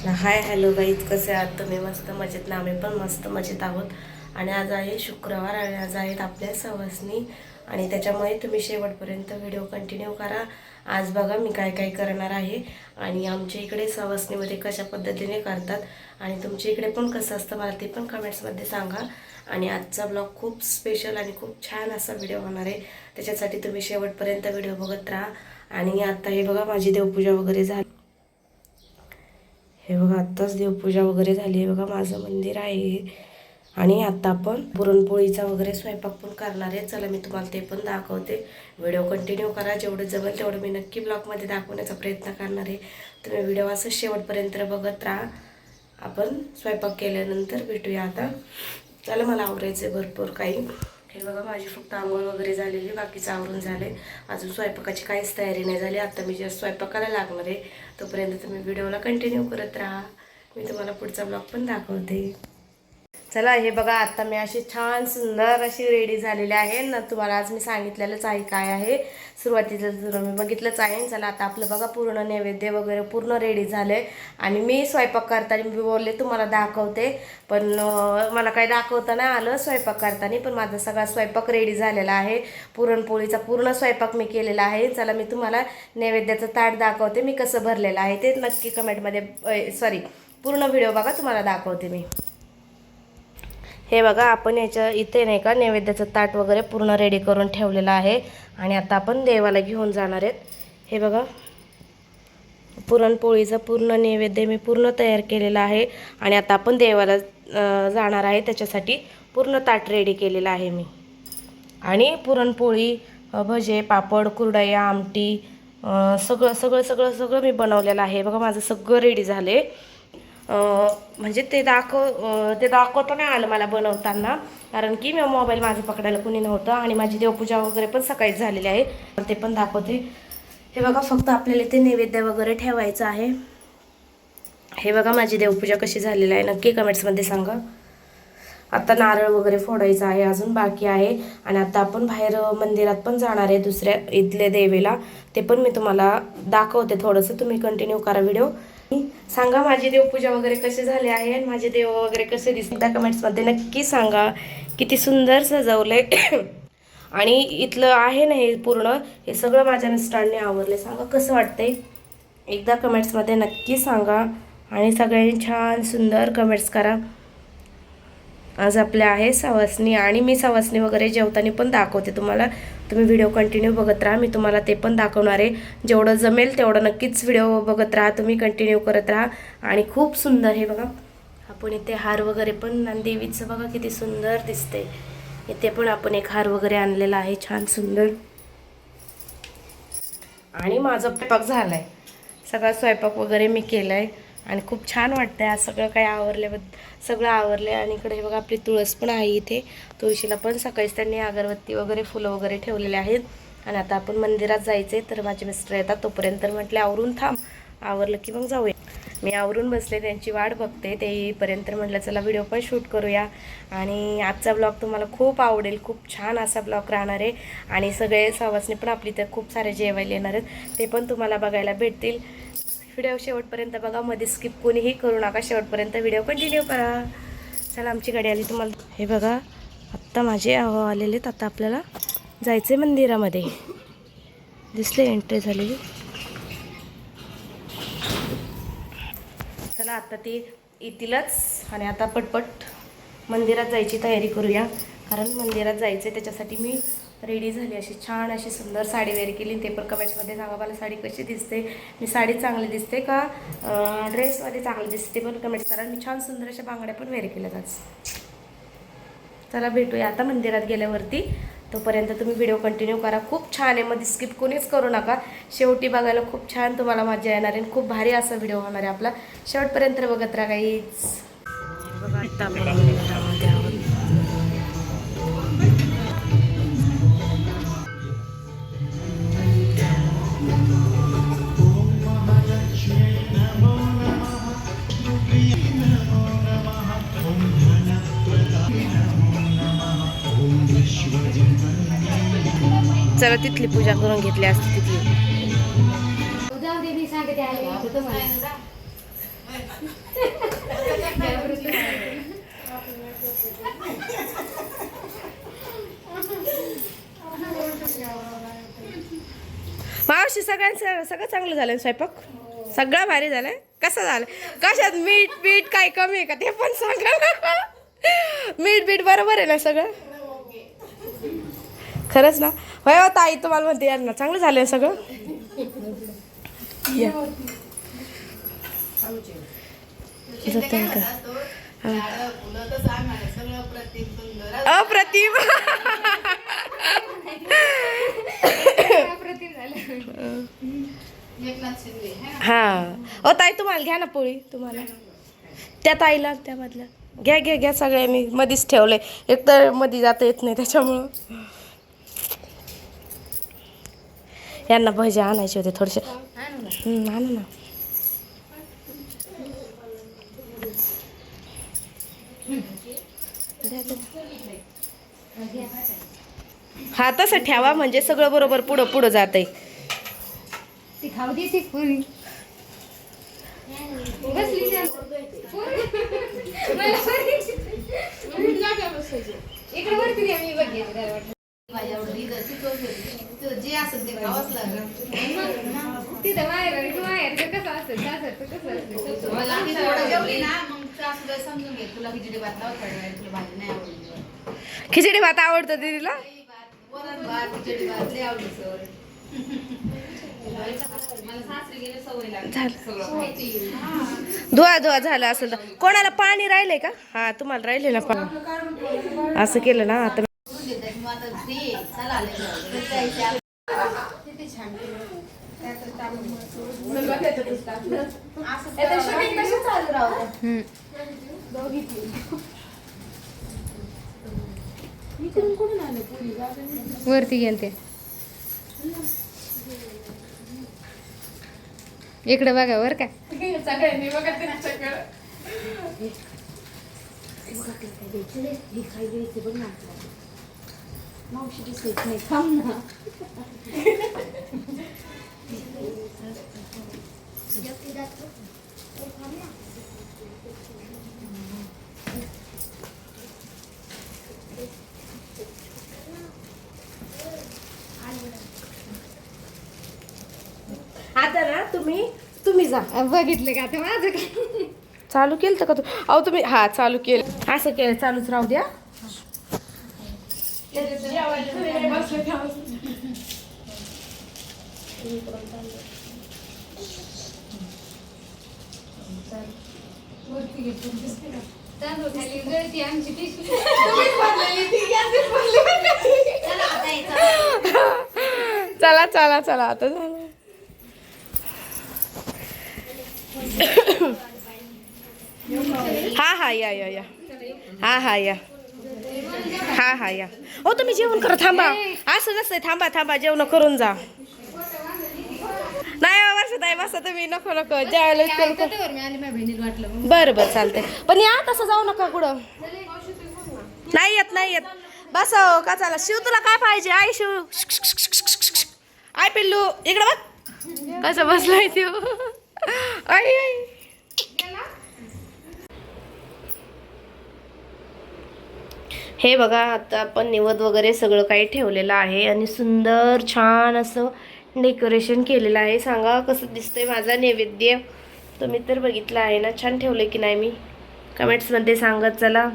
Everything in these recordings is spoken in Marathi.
हाय हॅलो गाईज, कसे आहात तुम्ही? मस्त मजेत ना? आम्ही पण मस्त मजेत आहोत. आणि आज आहे शुक्रवार आणि आज आहेत आपल्या सवासनी. आणि त्याच्यामुळे तुम्ही शेवटपर्यंत व्हिडिओ कंटिन्यू करा. आज बघा मी काय काय करणार आहे आणि आमच्या इकडे सवासनीमध्ये कशा पद्धतीने करतात आणि तुमच्या इकडे पण कसं असतं मला ते पण कमेंट्समध्ये सांगा. आणि आजचा ब्लॉग खूप स्पेशल आणि खूप छान असा व्हिडिओ होणार आहे, त्याच्यासाठी तुम्ही शेवटपर्यंत व्हिडिओ बघत राहा. आणि आता हे बघा माझी देवपूजा वगैरे झाली. हे बघा आत्ताच देवपूजा वगैरे झाली आहे. बघा माझं मंदिर आहे आणि आता आपण पुरणपोळीचा वगैरे स्वयंपाक पण करणार आहे. चला मी तुम्हाला ते पण दाखवते. व्हिडिओ कंटिन्यू करा, जेवढं जमेल तेवढं मी नक्की ब्लॉगमध्ये दाखवण्याचा प्रयत्न करणार आहे. तुम्ही व्हिडिओ असं शेवटपर्यंत बघत राहा. आपण स्वयंपाक केल्यानंतर भेटूया. आता चला मला आवरायचं आहे भरपूर काही. हे बघा माझी फक्त आंघोळ वगैरे झालेली, बाकीचं आवरून झाले. अजून स्वयंपाकाची काहीच तयारी नाही झाली. आता मी जस्ट स्वयंपाकाला लागणार आहे. तोपर्यंत तुम्ही व्हिडिओला कंटिन्यू करत राहा. मी तुम्हाला पुढचा ब्लॉग पण दाखवते. चला हे बघा आता मी अशी छान सुंदर अशी रेडी झालेली आहे ना. तुम्हाला आज मी सांगितलेलंच आहे काय आहे, सुरुवातीला जर मी बघितलंच आहे. चला आता आपलं बघा पूर्ण नैवेद्य वगैरे पूर्ण रेडी झाले. आणि मी स्वयंपाक करताना मी बोलले तुम्हाला दाखवते, पण मला काही दाखवता नाही आलं स्वयंपाक करताना. पण माझा सगळा स्वयंपाक रेडी झालेला आहे. पुरणपोळीचा पूर्ण स्वयंपाक मी केलेला आहे. चला मी तुम्हाला नैवेद्याचं ताट दाखवते मी कसं भरलेलं आहे ते. नक्की कमेंटमध्ये पूर्ण व्हिडिओ बघा, तुम्हाला दाखवते मी. हे बघा आपण याच्या इथे नाही का नैवेद्याचं ताट वगैरे पूर्ण रेडी करून ठेवलेलं आहे. आणि आता आपण देवाला घेऊन जाणार आहेत. हे बघा पुरणपोळीचा पूर्ण नैवेद्य मी पूर्ण तयार केलेला आहे. आणि आता आपण देवाला जाणार आहे, त्याच्यासाठी पूर्ण ताट रेडी केलेलं आहे मी. आणि पुरणपोळी, भजे, पापड, कुरडया, आमटी सगळं सगळं सगळं सगळं मी बनवलेलं आहे. बघा माझं सगळं रेडी झाले. म्हणजे ते दाखवता नाही आलं मला बनवताना, कारण की मी मोबाईल माझं पकडायला कुणी नव्हतं. आणि माझी देवपूजा वगैरे पण सकाळीच झालेली आहे, ते पण दाखवते. हे बघा फक्त आपल्याला ते नैवेद्य वगैरे ठेवायचं आहे. हे बघा माझी देवपूजा कशी झालेली आहे नक्की कमेंट्समध्ये सांगा. आता नारळ वगैरे फोडायचं आहे, अजून बाकी आहे. आणि आता आपण बाहेर मंदिरात पण जाणार आहे दुसऱ्या इथल्या देवीला, ते पण मी तुम्हाला दाखवते. थोडंसं तुम्ही कंटिन्यू करा व्हिडिओ. सांगा माझी देवपूजा वगैरे कसे झाले आहे आणि माझे देव वगैरे कसे दिसतात कमेंट्समध्ये नक्की सांगा. किती सुंदर सजवलंय आणि इथलं आहे ना हे पूर्ण, हे सगळं माझ्या मिस्टरांनी आवरले. सांगा कसं वाटतंय, एकदा कमेंट्समध्ये नक्की सांगा. आणि सगळ्यांनी छान सुंदर कमेंट्स करा. आज आपल्या आहे सवासनी आणि मी सवासनी वगैरे जेवताना पण दाखवते तुम्हाला. तुम्ही व्हिडिओ कंटिन्यू बघत राहा, मी तुम्हाला ते पण दाखवणार आहे. जेवढं जमेल तेवढं नक्कीच व्हिडिओ बघत राहा, तुम्ही कंटिन्यू करत राहा. आणि खूप सुंदर हे बघा आपण इथे हार वगैरे पण, आणि देवीचं बघा किती सुंदर दिसते. इथे पण आपण एक हार वगैरे आणलेला आहे छान सुंदर. आणि माझा स्वयंपाक झाला आहे, सगळा स्वयंपाक वगैरे मी केला आहे. आणि खूप छान वाटतंय आज सगळं काही सगळं आवरलं. आणि इकडे बघा आपली तुळस पण आहे इथे. तुळशीला पण सकाळीच त्यांनी अगरबत्ती वगैरे फुलं वगैरे ठेवलेले आहेत. आणि आता आपण मंदिरात जायचे, तर माझे मिस्टर येतात तोपर्यंत म्हटले आवरून थांब, आवरलं की मग जाऊया. मी आवरून बसले, त्यांची वाट बघते ते येईपर्यंत. म्हटलं चला व्हिडिओ पण शूट करूया. आणि आजचा ब्लॉग तुम्हाला खूप आवडेल, खूप छान असा ब्लॉग राहणार आहे. आणि सगळे सवासनी पण आपली तर खूप सारे जेवायला येणार आहेत, ते पण तुम्हाला बघायला भेटतील. व्हिडिओ शेवटपर्यंत बघा, मध्ये स्किप कोणीही करू नका, शेवटपर्यंत व्हिडिओ कंटिन्यू करा. चला आमची गाडी आली तुम्हाला. हे बघा आत्ता माझे आलेले आहेत. आता आपल्याला जायचं आहे मंदिरामध्ये. दिसले एंट्री झालेली. चला आता ती येतीलच. आणि आता पटपट मंदिरात जायची तयारी करूया, कारण मंदिरात जायचं आहे. त्याच्यासाठी मी रेडी झाली, अशी छान अशी सुंदर साडी वेअर केली. ते पण कमेंट्समध्ये सांगा मला साडी कशी दिसते, मी साडी चांगली दिसते का ड्रेसमध्ये चांगली दिसते पण कमेंट्स करा. मी छान सुंदर अशा बांगड्या पण वेअर केल्यात आज. चला भेटूया आता मंदिरात गेल्यावरती. तोपर्यंत तुम्ही व्हिडिओ कंटिन्यू करा, खूप छान आहे. मध्ये स्किप कोणीच करू नका, शेवटी बघायला खूप छान तुम्हाला मजा येणार आहे. खूप भारी असा व्हिडिओ होणार आहे आपला, शेवटपर्यंत बघत राहा गाईज. बघा आता आपण मंदिरामध्ये आहोत. चला तिथली पूजा करून घेतली असते तिथली. मावशी सगळं चांगलं झालं स्वयंपाक सगळं भारी झालंय. कसं झालं कशात मीठ काय कमी आहे का ते पण सांगा. मीठ बरोबर आहे ना सगळं खरंच ना. होय हो ताई तुम्हाला म्हणते यांना चांगलं झालं सगळं. अप्रतिम हा ओ ताई तुम्हाला घ्या ना पोळी. तुम्हाला त्या ताईला त्यामधल्या घ्या सगळ्यांनी मधीच ठेवलंय. एक तर मध्ये जाता येत नाही त्याच्यामुळं. यांना भजी आणायचे होते थोडेसे. आणा ना. हा तसं ठेवा म्हणजे सगळं बरोबर पुढं जातंय. खाऊ दे पुरी इकडे वरती मी बघितलं जे असेल ते खावंच लागलं. तिथं बाहेर कसं असतं मला जेवली ना मग समजून घे तुला खिचडी भात तुला भाजी नाही आवडली. खिचडी भात आवडतं दीदीला. वरण भात खिचडी भात लय आवडली सवय. मला सासरी गेले सवय लागली. धुवा झालं असेल तर. कोणाला पाणी राहिलंय का? हा तुम्हाला राहिले ना पाणी. असं केलं ना आता. वरती गेलते इकडे बघा वर का सगळ्यांनी मावशी दिसत नाही थांब ना. आता ना तुम्ही जा. बघितलं का ते माझं काय चालू केलं का तू? अहो तुम्ही हा चालू केलं असं केलं चालूच राहू द्या. चला आता झालं. हा या या. हो तुम्ही जेवण करा. थांबा असं नसतंय. थांबा जेवण करून जा. नाही वर्षात आहे बसा तुम्ही. नको जेवायला बरं चालतंय. पण या तसं जाऊ नका कुठं. नाही येत बस का चला. शिव तुला काय पाहिजे? आई शिव आय पिल्लू इकडं बघ कसं बसलाय तो. आई हे बघा आता आपण निवद वगैरे सगळं काही ठेवलेलं आहे आणि सुंदर छान असं डेकोरेशन केलेलं आहे. सांगा कसं दिसतंय माझा नैवेद्य. तुम्ही तर बघितलं आहे ना. छान ठेवलं की नाही मी कमेंट्समध्ये सांगत चला.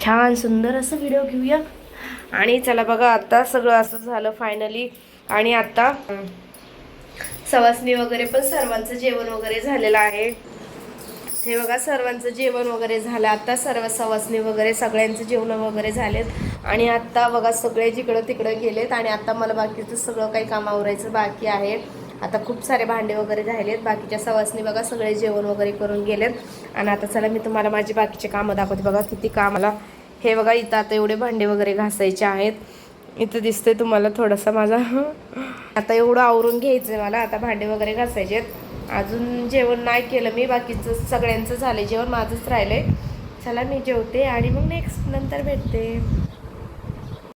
छान सुंदर असं व्हिडिओ घेऊया. आणि चला बघा आता सगळं असं झालं फायनली. आणि आता सवासणी वगैरे पण सर्वांचं जेवण वगैरे झालेलं आहे. हे बघा सर्वांचं जेवण वगैरे झालं. आता सर्व सवासणी वगैरे सगळ्यांचं जेवण वगैरे झालेत. आणि आता बघा सगळे जिकडं तिकडं गेलेत. आणि आता मला बाकीचं सगळं काही काम आवरायचं बाकी आहे. आता खूप सारे भांडे वगैरे झालेत. बाकीच्या सवासणी बघा सगळे जेवण वगैरे करून गेलेत. आणि आता चला मी तुम्हाला माझी बाकीचे कामं दाखवते. बघा किती काम मला. हे बघा इथं आता एवढे भांडे वगैरे घासायचे आहेत. इथं दिसते तुम्हाला थोडासा माझा. आता एवढं आवरून घ्यायचं आहे मला. आता भांडे वगैरे घासायचे आहेत. अजून जेवण नाही केलं मी. बाकीचं सगळ्यांचं झालं जेवण. माझंच राहिलं आहे. चला मी जेवते आणि मग नेक्स्ट नंतर भेटते.